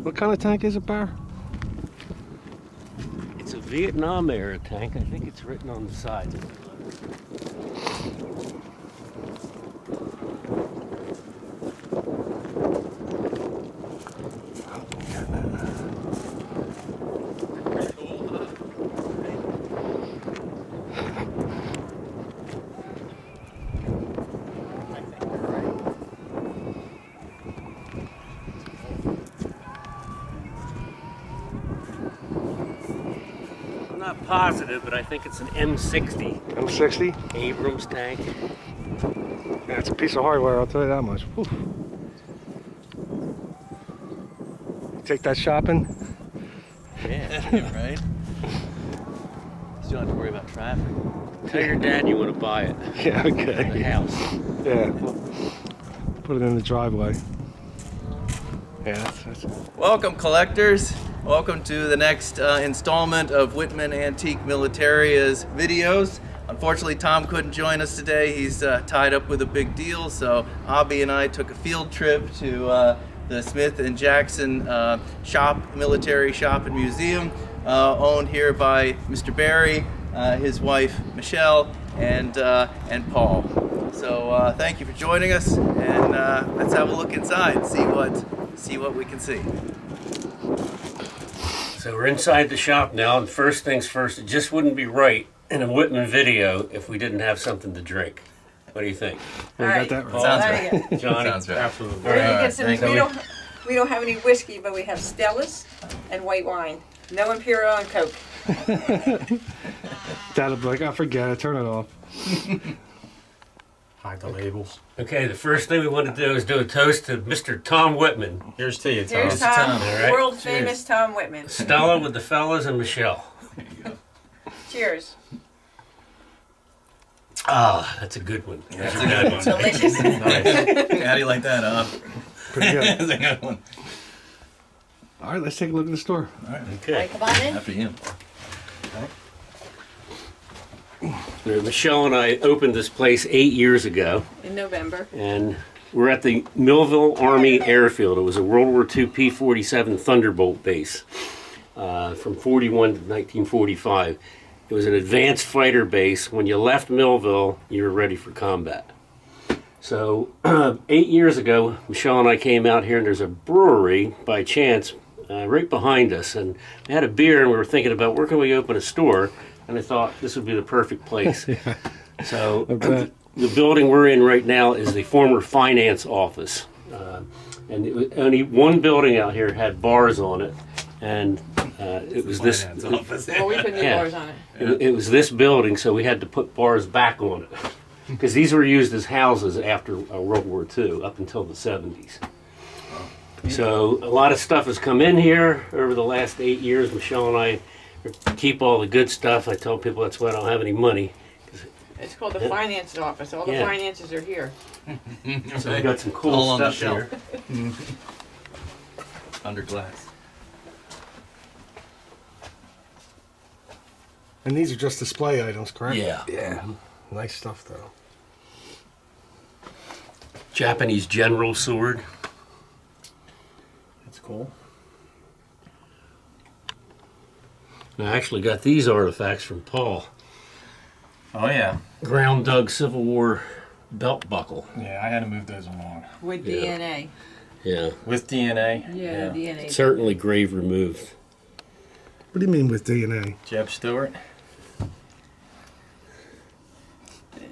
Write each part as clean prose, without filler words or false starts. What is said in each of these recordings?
What kind of tank is it, Bar? It's a Vietnam era tank. I think it's written on the side. Not positive, but I think it's an M60. M60? Abrams tank. Yeah, it's a piece of hardware, I'll tell you that much. Whew. Take that shopping? Yeah, right? So you don't have to worry about traffic. Tell your dad you want to buy it. Yeah, okay. The house. Yeah. Put it in the driveway. Yeah, that's Welcome, collectors. Welcome to the next installment of Whitman Antique Militaria's videos. Unfortunately, Tom couldn't join us today. He's tied up with a big deal, so Abby and I took a field trip to the Smith and Jackson military shop and museum, owned here by Mr. Barry, his wife Michelle, and Paul. So thank you for joining us, and let's have a look inside and see what we can see. So we're inside the shop now, and first things first, it just wouldn't be right in a Whitman video if we didn't have something to drink. What do you think? you got that right. Sounds right. Johnny? Sounds right. Absolutely. We're gonna Alright, get some, thank you. we don't have any whiskey, but we have Stella's and white wine. No Imperial and Coke. Dad'll be like, I forget it, turn it off. Hide the labels. Okay, the first thing we want to do is do a toast to Mr. Tom Whitman. Here's to you, Tom. Here's Tom, All right. world famous Tom Whitman. Stella with the fellas and Michelle. Cheers. Ah, that's a good one. That's a good one. Delicious. Nice. How do you like that, Pretty good. That's a good one. All right, let's take a look at the store. All right. Okay. Come on in. After you. Michelle and I opened this place 8 years ago, In November. and we're at the Millville Army Airfield. It was a World War II P-47 Thunderbolt base from 41 to 1945. It was an advanced fighter base. When you left Millville, you were ready for combat. So 8 years ago, Michelle and I came out here, and there's a brewery by chance right behind us, and we had a beer, and we were thinking about where can we open a store, and I thought this would be the perfect place. So the building we're in right now is the former finance office, and only one building out here had bars on it, and it was this. Well, we put new Yeah. bars on it. It was this building, so we had to put bars back on it. Because these were used as houses after World War II, up until the 70s. So a lot of stuff has come in here over the last 8 years. Michelle and I keep all the good stuff. I tell people that's why I don't have any money. It's called the finance office. All the Yeah. finances are here. So we got some All cool on the stuff shelf. here. Under glass. And these are just display items, correct? Yeah. Yeah. Nice stuff, though. Japanese general sword. That's cool. And I actually got these artifacts from Paul. Oh, yeah. Ground dug Civil War belt buckle. Yeah, I had to move those along. With Yeah. DNA. Yeah, With DNA. Yeah, DNA. certainly grave removed. What do you mean with DNA? Jeb Stewart.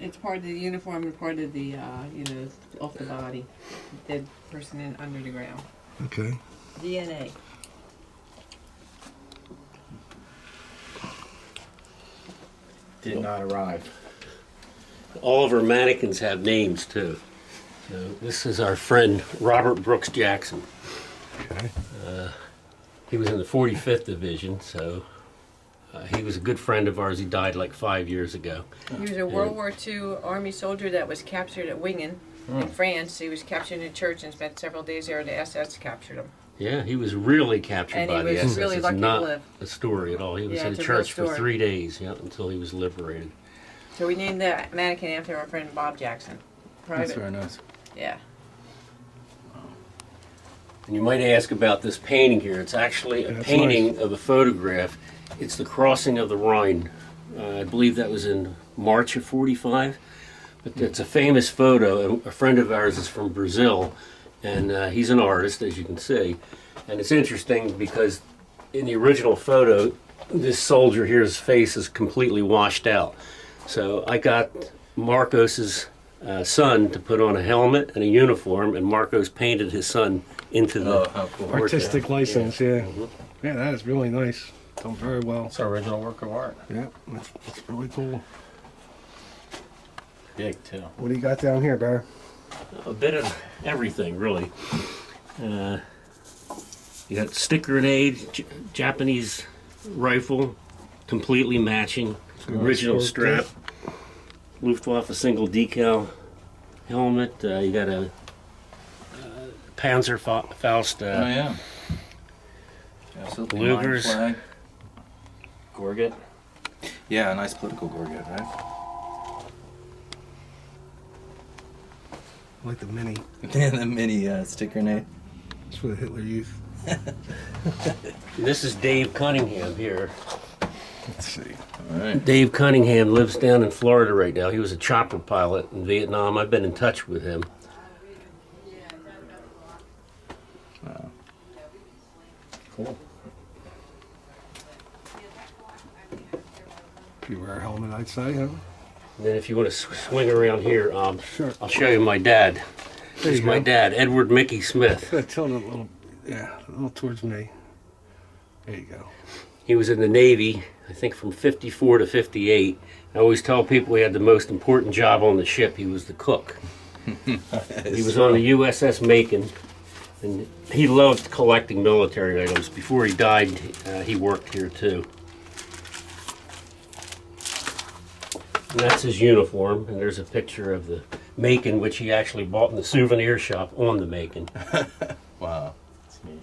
It's part of the uniform and part of the, off the body. Dead person under the ground. Okay. DNA. Did not arrive. All of our mannequins have names too. So this is our friend Robert Brooks Jackson. Okay. He was in the 45th Division, so he was a good friend of ours. He died like 5 years ago. He was a World War II Army soldier that was captured at Wingen in France. He was captured in a church and spent several days there. The SS captured him. Yeah, he was really captured And by he the was SS. really It's lucky to not live. a story at all. He was Yeah, in it's a a real church for story. 3 days, until he was liberated. So we named the mannequin after our friend Bob Jackson. That's Private. very nice. Yeah. And you might ask about this painting here. It's actually a That's painting of a photograph. It's the crossing of the Rhine. I believe that was in March of '45. But it's a famous photo. A friend of ours is from Brazil, and he's an artist, as you can see. And it's interesting because in the original photo, this soldier here's face is completely washed out. So I got Marcos's son to put on a helmet and a uniform, and Marcos painted his son into the Oh, how cool. Artistic license, yeah. Mhm. Yeah, that is really nice. Done very well. It's an original work of art. Yeah, that's really cool. Big, too. What do you got down here, Bear? A bit of everything, really. You got stick grenade, Japanese rifle, completely matching, original strap, Luftwaffe single decal helmet. You got a Panzerfaust Oh yeah. Absolutely. Line Luggers. flag. Gorget. Yeah, a nice political gorget, right? I like the mini. And the mini stick grenade. It's for the Hitler Youth. This is Dave Cunningham here. Let's see. All right. Dave Cunningham lives down in Florida right now. He was a chopper pilot in Vietnam. I've been in touch with him. Wow. Cool. If you wear a helmet, I'd say, huh? And then if you want to swing around here, Sure. I'll show you my dad. There This is you my go. dad, Edward Mickey Smith. Tilt it a little, yeah, a little towards me. There you go. He was in the Navy, I think from 54 to 58. I always tell people he had the most important job on the ship. He was the cook. He was on the USS Macon, and he loved collecting military items. Before he died, he worked here too. And that's his uniform, and there's a picture of the Macon, which he actually bought in the souvenir shop on the Macon. Wow. That's neat.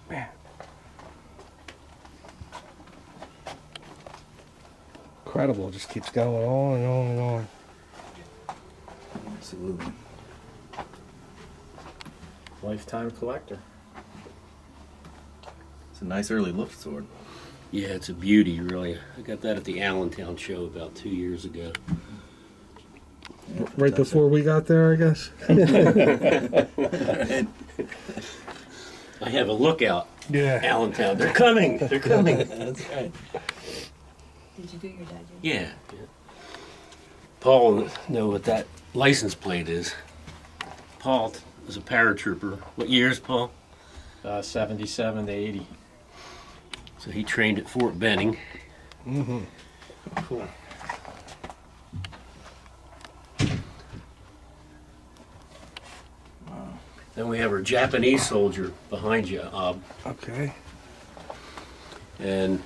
Man. Incredible, it just keeps going on and on and on. Absolutely. Lifetime collector. It's a nice early Luft sword. Yeah, it's a beauty, really. I got that at the Allentown show about 2 years ago. Right before we got there, I guess. I have a lookout, Yeah. Allentown. They're coming. They're coming. That's right. Did you do your dad? Yeah. Paul will know what that license plate is. Paul was a paratrooper. What years, Paul? 77 to 80. So he trained at Fort Benning. Mm-hmm. Cool. Then we have our Japanese soldier behind you, Okay. and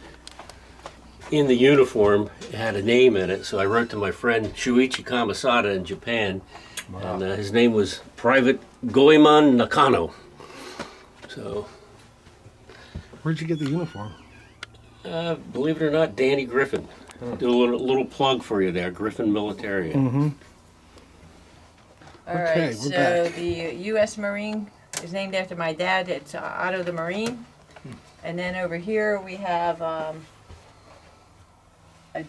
in the uniform it had a name in it. So I wrote to my friend Shuichi Kamasada in Japan, and his name was Private Goemon Nakano. So, Where'd you get the uniform? believe it or not, Danny Griffin. Do a little plug for you there, Griffin Military. Mm-hmm. All Okay, right, we're so back. the U.S. Marine is named after my dad. It's Otto the Marine. And then over here we have a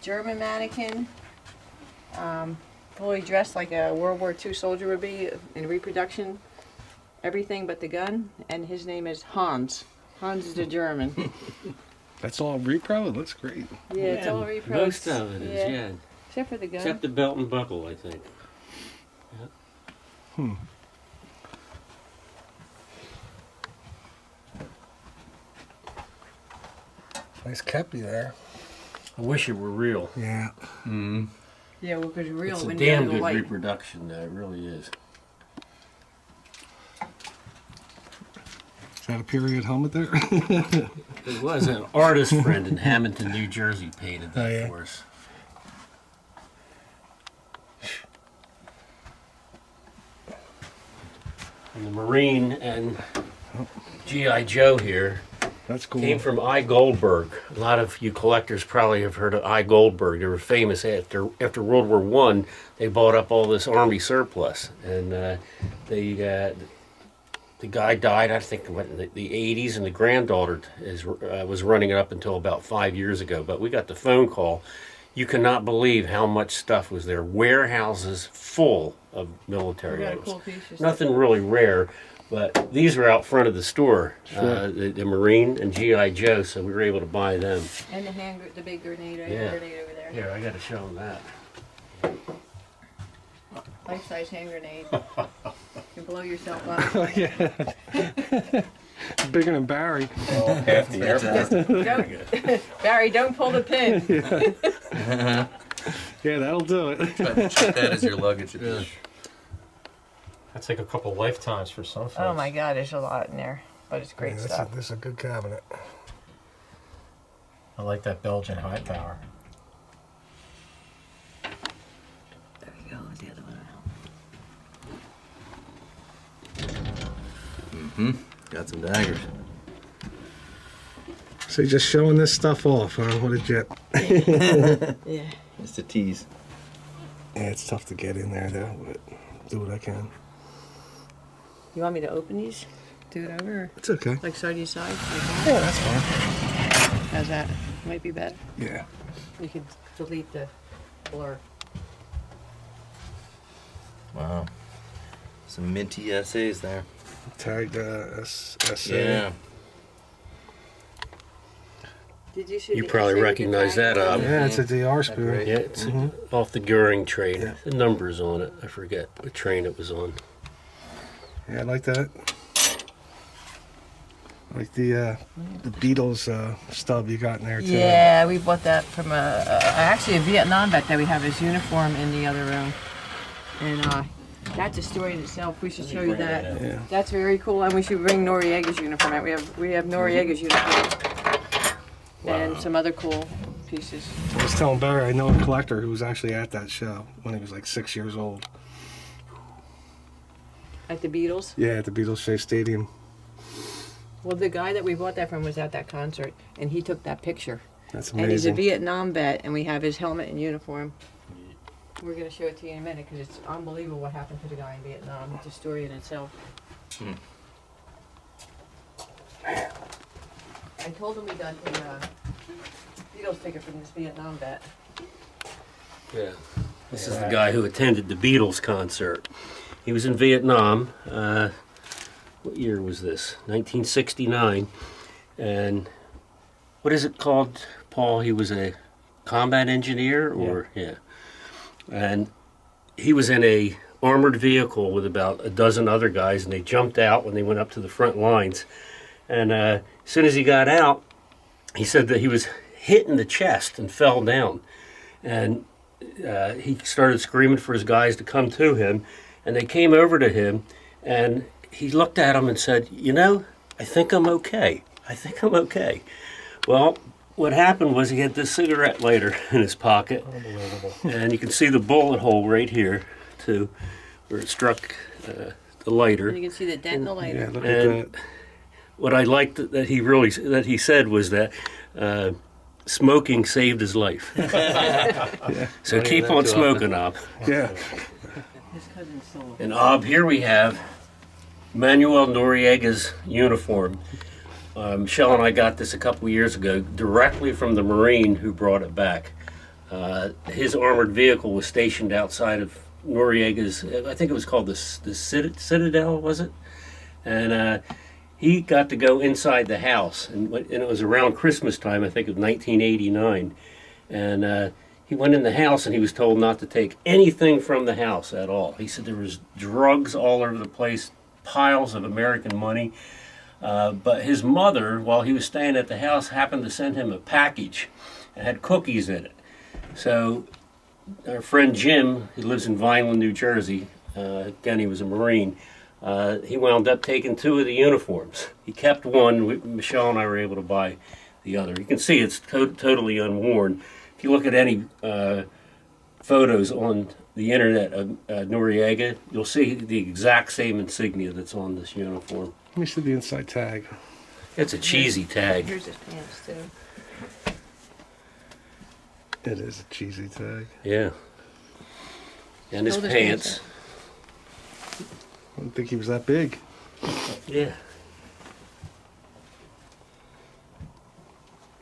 German mannequin, fully dressed like a World War II soldier would be in reproduction, everything but the gun. And his name is Hans. Hans is the German. That's all repro? It looks great. Yeah, it's all repros. Most of it is, yeah. Except for the gun. Except the belt and buckle, I think. Nice kepi there. I wish it were real. Yeah. Yeah, well, because real It's a when damn you're good white. reproduction, it really is. Is that a period helmet there? It was an artist friend in Hamilton, New Jersey, painted that Oh, yeah. for us. And the Marine and G.I. Joe here. That's cool. Came from I. Goldberg. A lot of you collectors probably have heard of I. Goldberg. They were famous after World War One. They bought up all this Army surplus, and the guy died, I think, in the 80s, and the granddaughter was running it up until about 5 years ago. But we got the phone call. You cannot believe how much stuff was there. Warehouses full of military items. Cool pieces. Nothing really rare. But these are out front of the store, the Marine and G.I. Joe, so we were able to buy them. And the big grenade, Yeah. grenade over there. Here, I got to show them that. Life-size hand grenade. You can blow yourself up. Yeah. Bigger than Barry. Half the airport. Don't, Barry, don't pull the pin. Yeah, that'll do it. Check that as your luggage. That's like a couple lifetimes for some folks. Oh my God, there's a lot in there, but it's great stuff. This is a good cabinet. I like that Belgian high power. There we go, the other one. Got some daggers. So you're just showing this stuff off, huh? What a jet. Yeah. Just a tease. Yeah, it's tough to get in there though, but do what I can. You want me to open these? Do it over? Or It's okay. like side to side? Like that? Yeah, that's fine. How's that? Might be better. Yeah. You can delete the blur. Wow. Some minty essays there. Tagged SA. Yeah. Did you see You the probably essay with the recognize tag? that, Yeah, it's a DR spoon. great. Yeah, it's off the Goering train. Yeah. The number's on it. I forget what train it was on. Yeah, I like that. I like the Beatles stub you got in there too. Yeah, we bought that from actually a Vietnam vet that we have his uniform in the other room. And that's a story in itself. We should show you that. Yeah. That's very cool, and we should bring Noriega's uniform out. We have Noriega's uniform and some other cool pieces. I was telling Barry, I know a collector who was actually at that show when he was like 6 years old. At the Beatles. Yeah, at the Beatles Shea Stadium. Well, the guy that we bought that from was at that concert, and he took that picture. That's And he's a amazing. Vietnam vet, and we have his helmet and uniform. We're going to show it to you in a minute because it's unbelievable what happened to the guy in Vietnam. It's a story in itself. I told him we got the Beatles ticket from this Vietnam vet. Yeah. This is the guy who attended the Beatles concert. He was in Vietnam. What year was this? 1969. And what is it called, Paul? He was a combat engineer, or yeah. And he was in a armored vehicle with about a dozen other guys, and they jumped out when they went up to the front lines. And as soon as he got out, he said that he was hit in the chest and fell down. And he started screaming for his guys to come to him, and they came over to him, and he looked at him and said, "You know, I think I'm okay. I think I'm okay." Well, what happened was he had this cigarette lighter in his pocket, and you can see the bullet hole right here, too, where it struck the lighter. And you can see the dent in the lighter. Yeah, look And at that. what I liked that he said was that smoking saved his life. So keep on smoking, Ob. Yeah. His cousin stole it. And Ob, here we have Manuel Noriega's uniform. Shelle and I got this a couple years ago directly from the Marine who brought it back. His armored vehicle was stationed outside of Noriega's, I think it was called the Citadel, was it? And he got to go inside the house, and it was around Christmas time, I think of 1989. And he went in the house and he was told not to take anything from the house at all. He said there was drugs all over the place, piles of American money. But his mother, while he was staying at the house, happened to send him a package and had cookies in it. So our friend Jim, who lives in Vineland, New Jersey, again, he was a Marine, he wound up taking 2 of the uniforms. He kept one. Michelle and I were able to buy the other. You can see it's totally unworn. If you look at any photos on the internet of Noriega, you'll see the exact same insignia that's on this uniform. Let me see the inside tag. It's a cheesy tag. Here's his pants too. It is a cheesy tag. Yeah. And his Hold his pants. pants I didn't think he was that big. Yeah.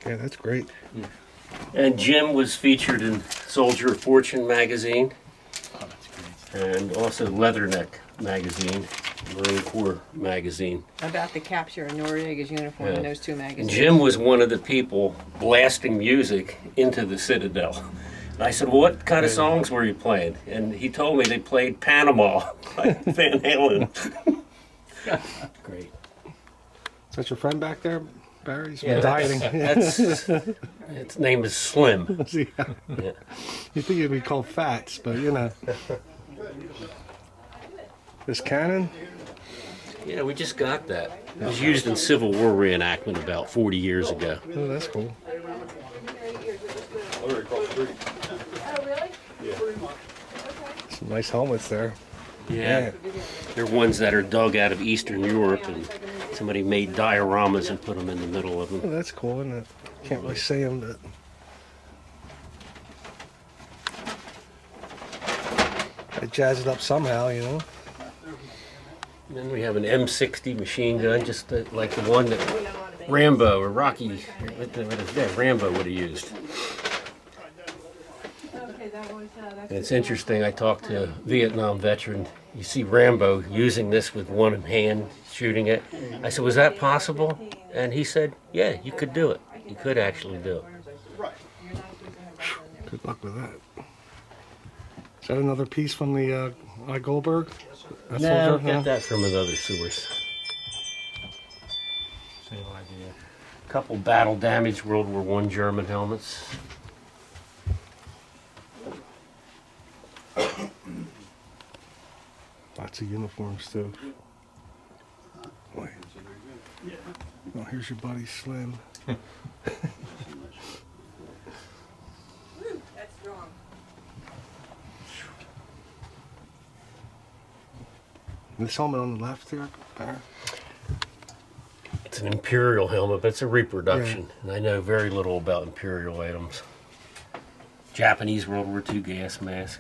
Yeah, that's great. And Jim was featured in Soldier of Fortune magazine. And also Leatherneck magazine, Marine Corps magazine. About to capture Noriega's uniform in Yeah. those two And magazines. Jim was one of the people blasting music into the Citadel. And I said, well, what kind of songs were you playing? And he told me they played Panama by Van Halen. Great. Is that your friend back there, Barry? He's Yeah, been dieting. Its name is Slim. See, Yeah. you think it'd be called Fats, but you know. This cannon? Yeah, we just got that. It was used in Civil War reenactment about 40 years ago. Oh, that's cool. Some nice helmets there. Yeah. They're ones that are dug out of Eastern Europe, and somebody made dioramas and put them in the middle of Oh, them. that's cool, isn't it? Can't really see them, but. I jazz it up somehow, you know. And then we have an M60 machine gun, just like the one that Rambo or Rocky, what is that? Rambo would have used. And it's interesting, I talked to a Vietnam veteran. You see Rambo using this with one hand, shooting it. I said, was that possible? And he said, yeah, you could do it. You could actually do it. Good luck with that. Is that another piece from the I. Goldberg? That No, soldier? got that from another source. Same idea. Couple battle damaged World War I German helmets. Lots of uniforms too. Boy. Oh, here's your buddy Slim. That's strong. This helmet on the left here, Barry? It's an Imperial helmet, but it's a reproduction. And I know very little about Imperial items. Japanese World War II gas mask.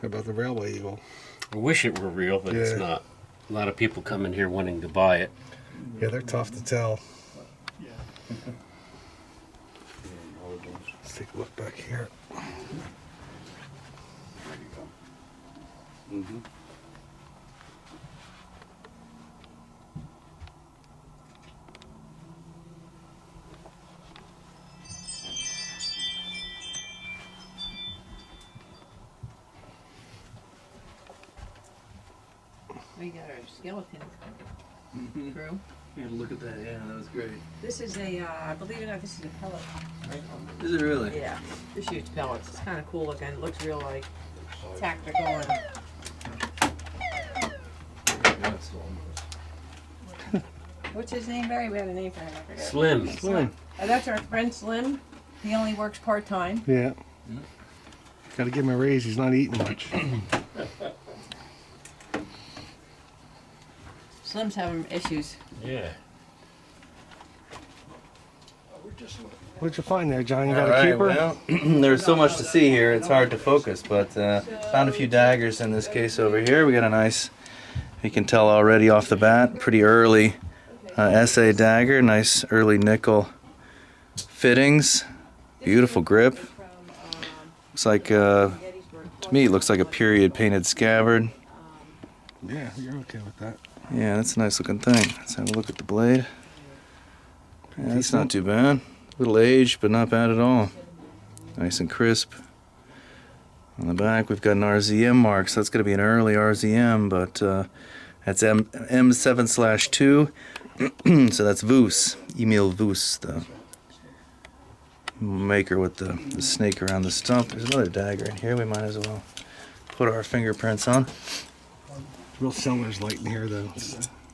How about the Railway Eagle? I wish it were real, but it's Yeah. not. A lot of people come in here wanting to buy it. Yeah, they're tough to tell. Let's take a look back here. We got our skeleton crew. Yeah, look at that. Yeah, that was great. This is a, believe it or not, this is a pellet rifle. Is it really? Yeah, this shoots pellets. It's kind of cool looking. It looks real like tactical and what's his name, Barry? We had a name for him. I forget. Slim. Slim. That's our friend Slim. He only works part time. Yeah. Got to give him a raise. He's not eating much. Slim's having issues. Yeah. What'd you find there, John? You All got a right, keeper? well, there's so much to see here, it's hard to focus, but found a few daggers in this case over here. We got a nice, you can tell already off the bat, pretty early SA dagger, nice early nickel fittings, beautiful grip. Looks like, to me, it looks like a period painted scabbard. Yeah, you're okay with that. Yeah, that's a nice looking thing. Let's have a look at the blade. Yeah, that's not too bad. A little aged, but not bad at all. Nice and crisp. On the back, we've got an RZM mark, so that's going to be an early RZM, but that's M7/2. So that's Voos, Emil Voos, the maker with the snake around the stump. There's another dagger in here we might as well put our fingerprints on. Real Cellar's light in here, though.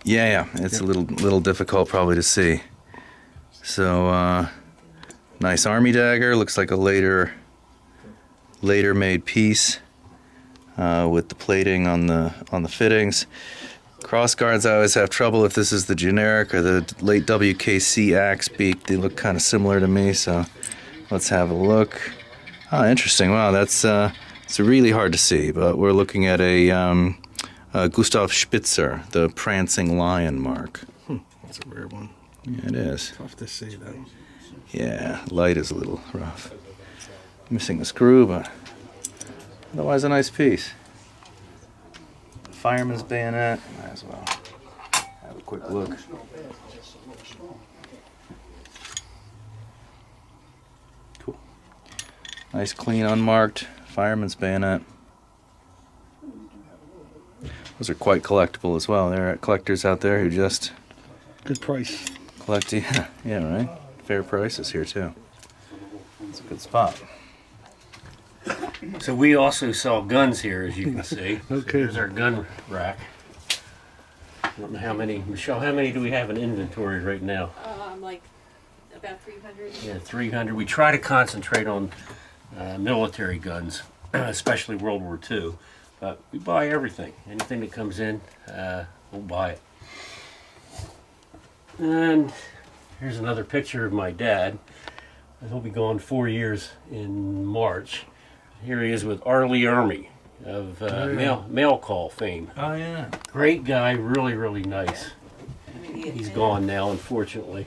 Yeah, it's a little difficult probably to see. So, nice army dagger. Looks like a later made piece. with the plating on the fittings. Cross guards, I always have trouble if this is the generic or the late WKC axe beak. They look kind of similar to me, so let's have a look. Oh, interesting. Wow, that's it's really hard to see, but we're looking at a Gustav Spitzer, the prancing lion mark. That's a rare one. Yeah, it is. Tough to see, though. Yeah, light is a little rough. Missing a screw, but otherwise a nice piece. Fireman's bayonet, might as well have a quick look. Cool. Nice, clean, unmarked fireman's bayonet. Those are quite collectible as well. There are collectors out there who just Good price. collect. Yeah, right. Fair prices here too. It's a good spot. So we also sell guns here, as you can see. Okay. Here's our gun rack. I don't know how many. Michelle, how many do we have in inventory right now? Like about 300. Yeah, 300. We try to concentrate on military guns, especially World War II. But we buy everything. Anything that comes in, we'll buy it. And here's another picture of my dad. He'll be gone 4 years in March. Here he is with Arlie Army of mail call fame. Oh yeah. Great guy, really, really nice. He's gone now, unfortunately.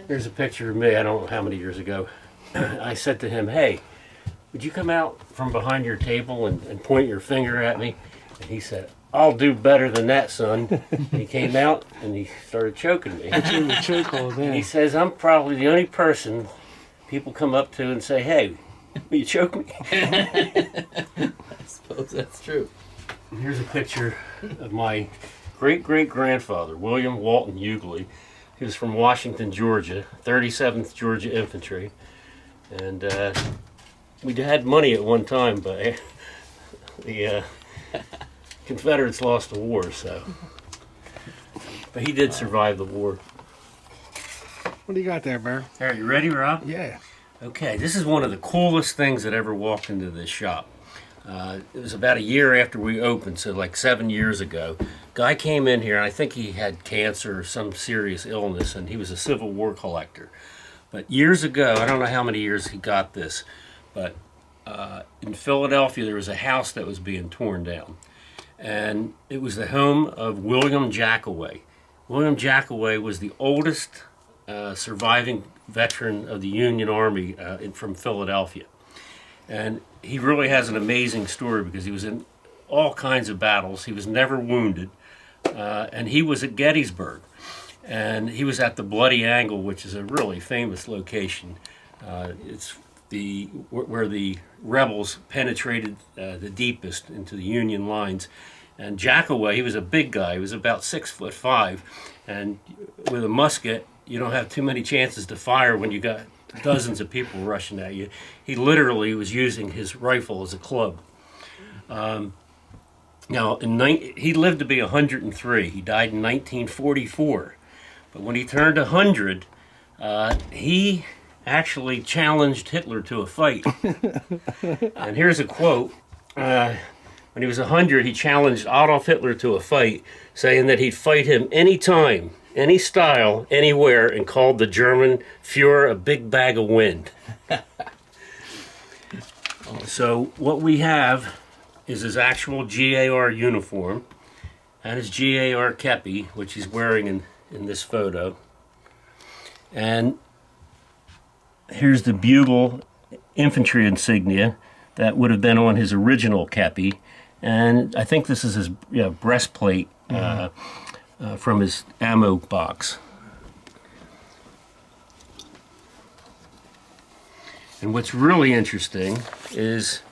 Here's a picture of me, I don't know how many years ago. I said to him, hey, would you come out from behind your table and point your finger at me? And he said, I'll do better than that, son. And he came out and he started choking me. And he says, I'm probably the only person people come up to and say, hey, will you choke me? I suppose that's true. Here's a picture of my great-great-grandfather, William Walton Hughley. He was from Washington, Georgia, 37th Georgia Infantry. And we had money at one time, but the Confederates lost the war, so. But he did survive the war. What do you got there, Bear? All right, you ready, Rob? Yeah. Okay, this is one of the coolest things that ever walked into this shop. It was about a year after we opened, so like 7 years ago. Guy came in here, and I think he had cancer or some serious illness, and he was a Civil War collector. But years ago, I don't know how many years he got this, but in Philadelphia there was a house that was being torn down. And it was the home of William Jackaway. William Jackaway was the oldest surviving veteran of the Union Army from Philadelphia. And he really has an amazing story because he was in all kinds of battles. He was never wounded. And he was at Gettysburg. And he was at the Bloody Angle, which is a really famous location. It's where the rebels penetrated the deepest into the Union lines. And Jackaway, he was a big guy. He was about 6'5", and with a musket, you don't have too many chances to fire when you got dozens of people rushing at you. He literally was using his rifle as a club. Now, he lived to be 103. He died in 1944. But when he turned 100, he actually challenged Hitler to a fight. And here's a quote. When he was 100, he challenged Adolf Hitler to a fight, saying that he'd fight him anytime, any style, anywhere, and called the German Fuhrer a big bag of wind. So what we have is his actual GAR uniform and his GAR kepi, which he's wearing in this photo. And here's the bugle infantry insignia that would have been on his original kepi. And I think this is his breastplate from his ammo box. And what's really interesting is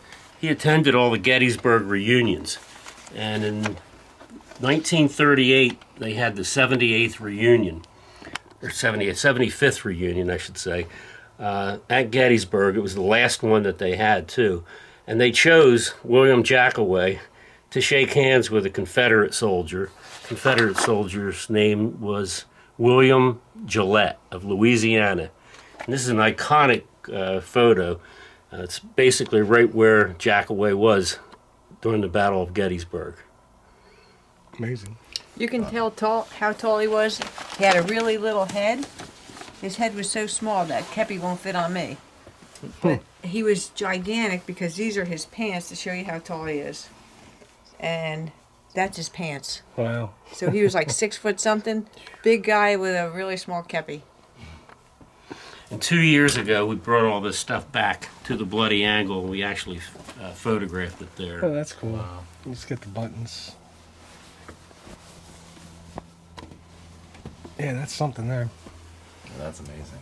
he attended all the Gettysburg reunions. And in 1938, they had the 78th reunion, or 75th reunion, I should say, at Gettysburg. It was the last one that they had, too. And they chose William Jackaway to shake hands with a Confederate soldier. Confederate soldier's name was William Gillette of Louisiana. And this is an iconic photo. It's basically right where Jackaway was during the Battle of Gettysburg. Amazing. You can tell how tall he was. He had a really little head. His head was so small that kepi won't fit on me. But he was gigantic because these are his pants to show you how tall he is. And that's his pants. Wow. So he was like 6 foot something. Big guy with a really small kepi. And 2 years ago, we brought all this stuff back to the Bloody Angle, and we actually photographed it Oh, there. that's cool. Let's get the buttons. Yeah, that's something there. That's amazing.